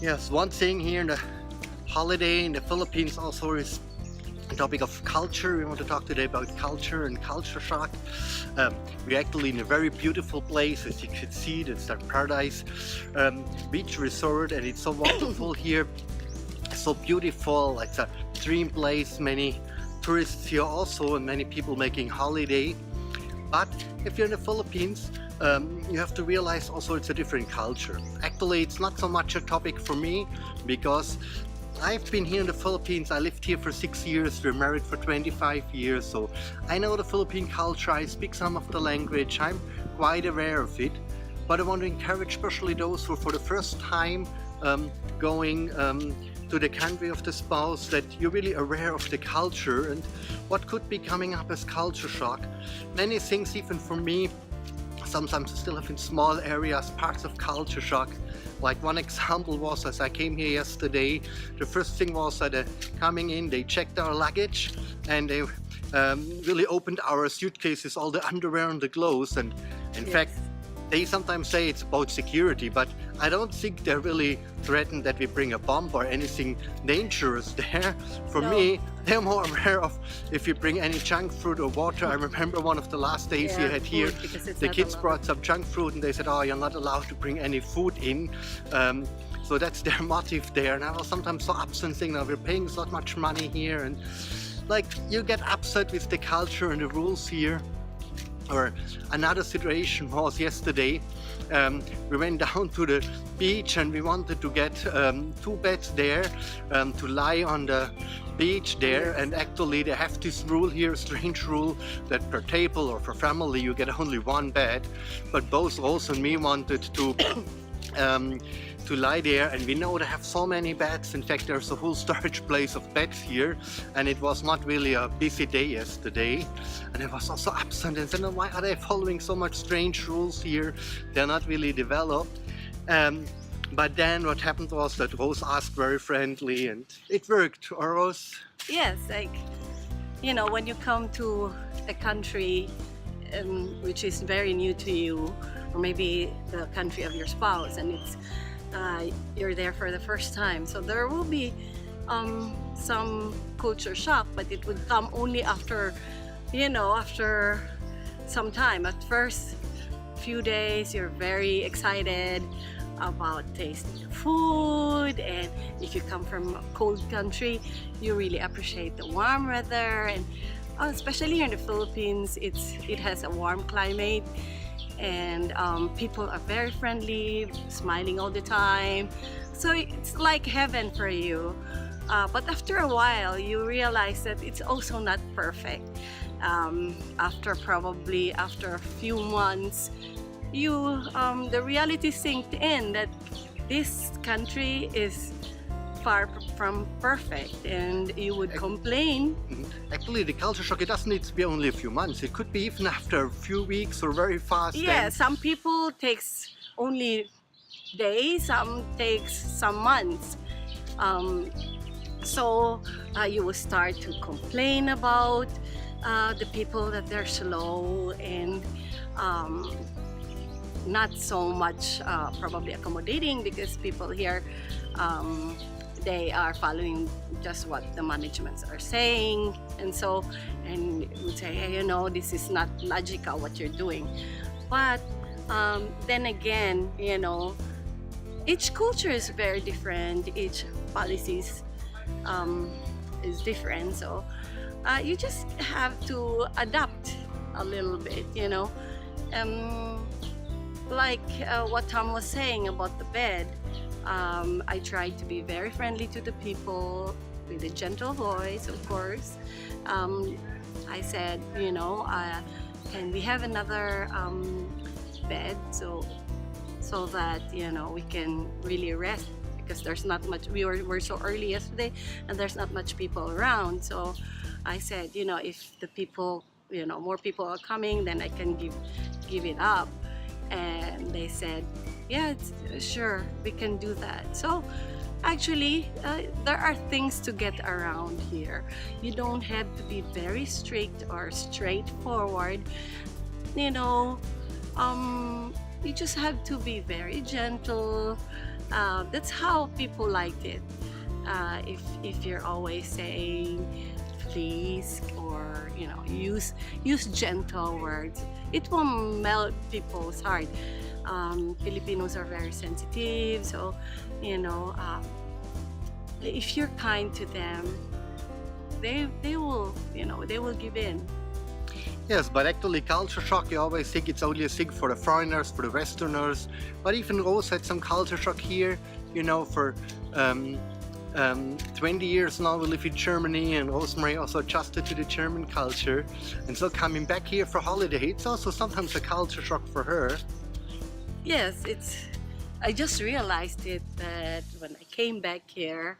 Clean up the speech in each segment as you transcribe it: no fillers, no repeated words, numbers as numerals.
Yes, one thing here in the holiday in the Philippines also is the topic of culture. We want to talk today about culture and culture shock. We're actually in a very beautiful place, as you can see. It's our paradise beach resort, and it's so wonderful here. So beautiful, like a dream place. Many tourists here also, and many people making holiday. But if you're in the Philippines, you have to realize also it's a different culture. Actually, it's not so much a topic for me because I've been here in the Philippines. I lived here for 6 years. We're married for 25 years. So I know the Philippine culture. I speak some of the language. I'm quite aware of it. But I want to encourage especially those who for the first time going to the country of the spouse, that you're really aware of the culture and what could be coming up as culture shock. Many things, even for me, sometimes I still have in small areas parts of culture shock. Like one example was, as I came here yesterday, the first thing was that coming in, they checked our luggage and they really opened our suitcases, all the underwear and the clothes. And in fact, they sometimes say it's about security, but I don't think they're really threatened that we bring a bomb or anything dangerous there. For me, they're more aware of if you bring any junk fruit or water. I remember one of the last days we had here, the kids brought some junk fruit and they said, oh, you're not allowed to bring any food in. So that's their motive there. And I was sometimes so upset saying, now we're paying so much money here, and like you get upset with the culture and the rules here. Or another situation was yesterday, we went down to the beach and we wanted to get 2 beds there to lie on the beach there, and actually they have this rule here, strange rule, that per table or for family you get only 1 bed, but both Rose and me wanted to lie there, and we know they have so many beds. In fact, there's a whole storage place of beds here, and it was not really a busy day yesterday, and I was also upset and said, no, why are they following so much strange rules here? They're not really developed. But then what happened was that Rose asked very friendly and it worked. Or Rose? Yes, like, you know, when you come to a country which is very new to you, or maybe the country of your spouse, and it's you're there for the first time, so there will be some culture shock, but it would come only after, you know, after some time. At first few days you're very excited about tasting the food, and if you come from a cold country, you really appreciate the warm weather, and especially here in the Philippines, it has a warm climate, and people are very friendly, smiling all the time, so it's like heaven for you. But after a while you realize that it's also not perfect. After a few months, the reality sinked in that this country is far from perfect, and you would complain. Actually, the culture shock, it doesn't need to be only a few months. It could be even after a few weeks or very fast. Yeah, some people takes only days, some takes some months. So you will start to complain about the people, that they're slow and not so much probably accommodating, because people here they are following just what the managements are saying, and would say, hey, you know, this is not logical what you're doing. But then again, you know, each culture is very different, each policies is different, so you just have to adapt a little bit, you know. Like what Tom was saying about the bed, I tried to be very friendly to the people with a gentle voice, of course. I said, you know, can we have another bed so that, you know, we can really rest, because there's not much, we're so early yesterday and there's not much people around. So I said, you know, if the people, you know, more people are coming, then I can give it up. And they said, yeah, sure, we can do that. So actually, there are things to get around here. You don't have to be very strict or straightforward. You know, you just have to be very gentle, That's how people liked it. If you're always saying please, or use gentle words, it will melt people's heart. Filipinos are very sensitive, so if you're kind to them, they will give in. Yes, but actually culture shock, you always think it's only a thing for the foreigners, for the Westerners. But even Rose had some culture shock here, for 20 years now we live in Germany, and Rosemary also adjusted to the German culture. And so coming back here for holiday, it's also sometimes a culture shock for her. Yes, I just realized it that when I came back here,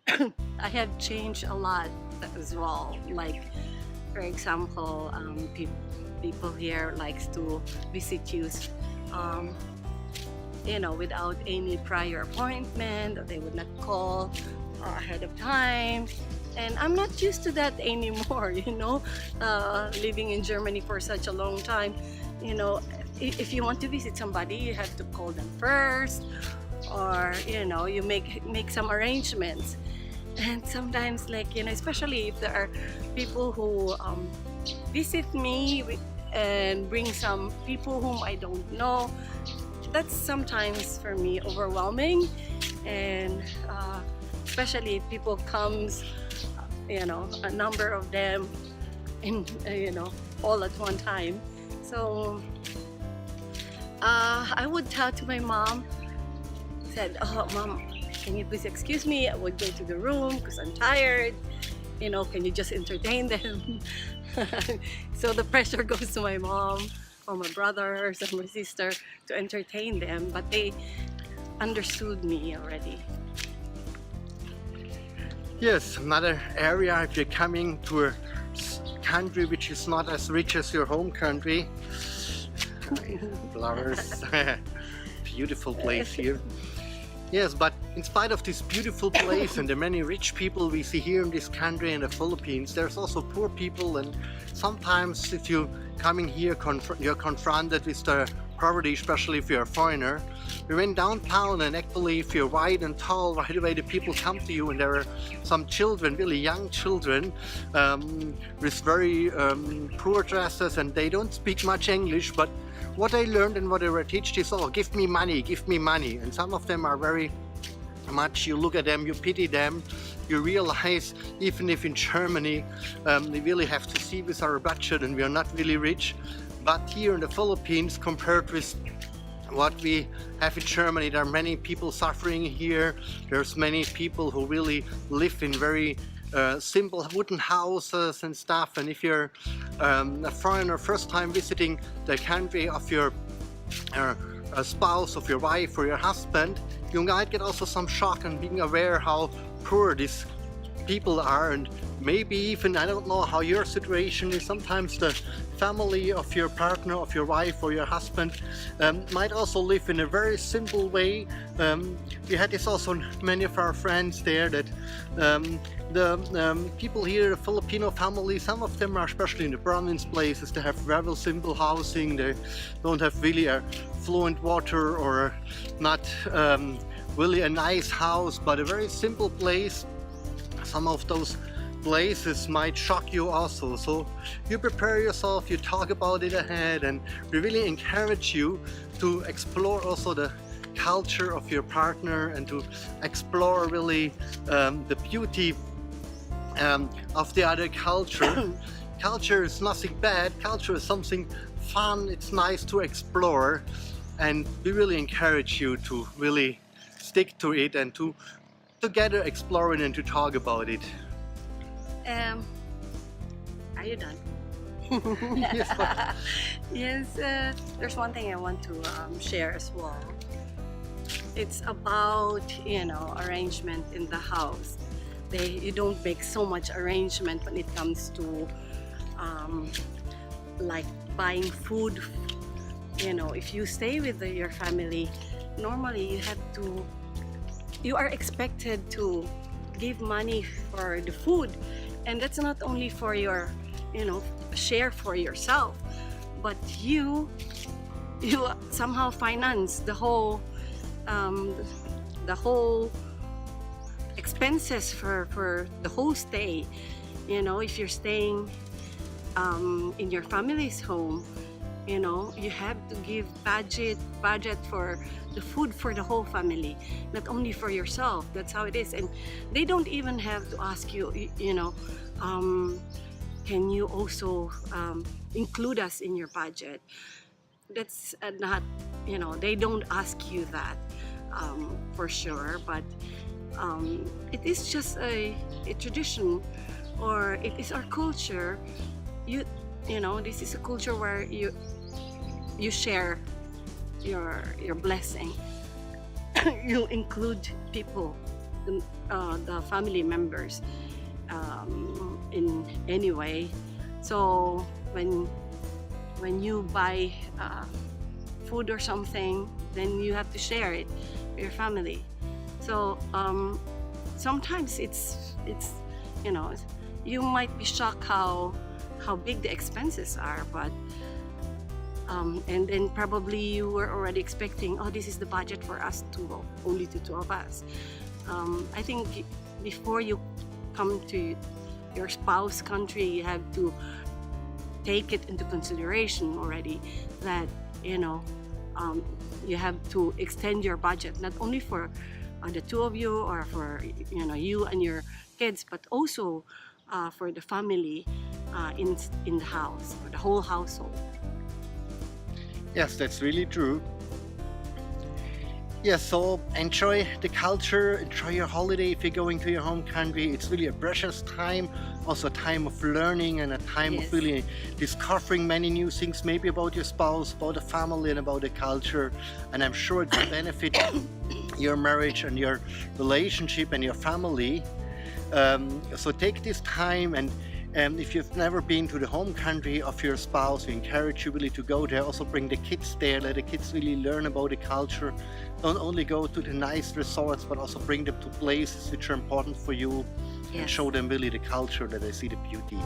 I have changed a lot as well. Like, for example, people here likes to visit you, without any prior appointment, or they would not call ahead of time. And I'm not used to that anymore, living in Germany for such a long time. If you want to visit somebody, you have to call them first, or you make some arrangements. And sometimes, especially if there are people who visit me and bring some people whom I don't know, that's sometimes for me overwhelming. And especially if people comes, a number of them, in all at one time. So I would tell to my mom, said, "Oh, Mom, can you please excuse me? I would go to the room because I'm tired. Can you just entertain them?" So the pressure goes to my mom or my brothers and my sister to entertain them, but they understood me already. Yes, another area, if you're coming to a country which is not as rich as your home country. Flowers. Beautiful place here. Yes, but in spite of this beautiful place and the many rich people we see here in this country, in the Philippines, there's also poor people, and sometimes if you coming here you're confronted with the poverty, especially if you're a foreigner. We went downtown, and actually if you're white and tall, right away the people come to you, and there are some children, really young children, with very poor dresses, and they don't speak much English, but what I learned and what I were taught is, oh, give me money, give me money. And some of them are very much, you look at them, you pity them, you realize, even if in Germany we really have to see with our budget and we are not really rich, but here in the Philippines, compared with what we have in Germany, there are many people suffering here. There's many people who really live in very simple wooden houses and stuff, and if you're a foreigner first time visiting the country of your spouse, of your wife or your husband, you might get also some shock and being aware how poor these people are. And maybe even, I don't know how your situation is, sometimes the family of your partner, of your wife or your husband might also live in a very simple way. We had this also, many of our friends there, that the people here, the Filipino families, some of them are, especially in the province places, they have very simple housing. They don't have really a fluent water, or not really a nice house, but a very simple place. Some of those places might shock you also, so you prepare yourself, you talk about it ahead, and we really encourage you to explore also the culture of your partner and to explore really the beauty of the other culture. Culture is nothing bad, culture is something fun, it's nice to explore, and we really encourage you to really stick to it and to together explore it and to talk about it. Are you done? Yes, but Yes, there's one thing I want to share as well. It's about, arrangement in the house. You don't make so much arrangement when it comes to like buying food. If you stay with your family, normally you are expected to give money for the food, and that's not only for your share for yourself, but you somehow finance the whole um, the whole expenses for the whole stay. You know, if you're staying in your family's home, you know, you have to give budget for the food for the whole family, not only for yourself. That's how it is. And they don't even have to ask you, you know, can you also include us in your budget? That's not, you know, they don't ask you that for sure. But it is just a tradition, or it is our culture. You know, this is a culture where you share your blessing. You include people, the family members, in any way. So when you buy food or something, then you have to share it with your family. So sometimes it's you know, you might be shocked how big the expenses are, but and then probably you were already expecting, oh, this is the budget for us two, only the two of us. I think before you come to your spouse country, you have to take it into consideration already, that, you know, you have to extend your budget, not only for the two of you, or for, you know, you and your kids, but also for the family in the house, or the whole household. Yes, that's really true. Yes, so enjoy the culture, enjoy your holiday if you're going to your home country. It's really a precious time, also a time of learning, and a time Yes. of really discovering many new things, maybe about your spouse, about the family, and about the culture. And I'm sure it will benefit your marriage and your relationship and your family. So take this time, and if you've never been to the home country of your spouse, we encourage you really to go there. Also bring the kids there, let the kids really learn about the culture. Don't only go to the nice resorts, but also bring them to places which are important for you, and Yes. show them really the culture, that they see the beauty.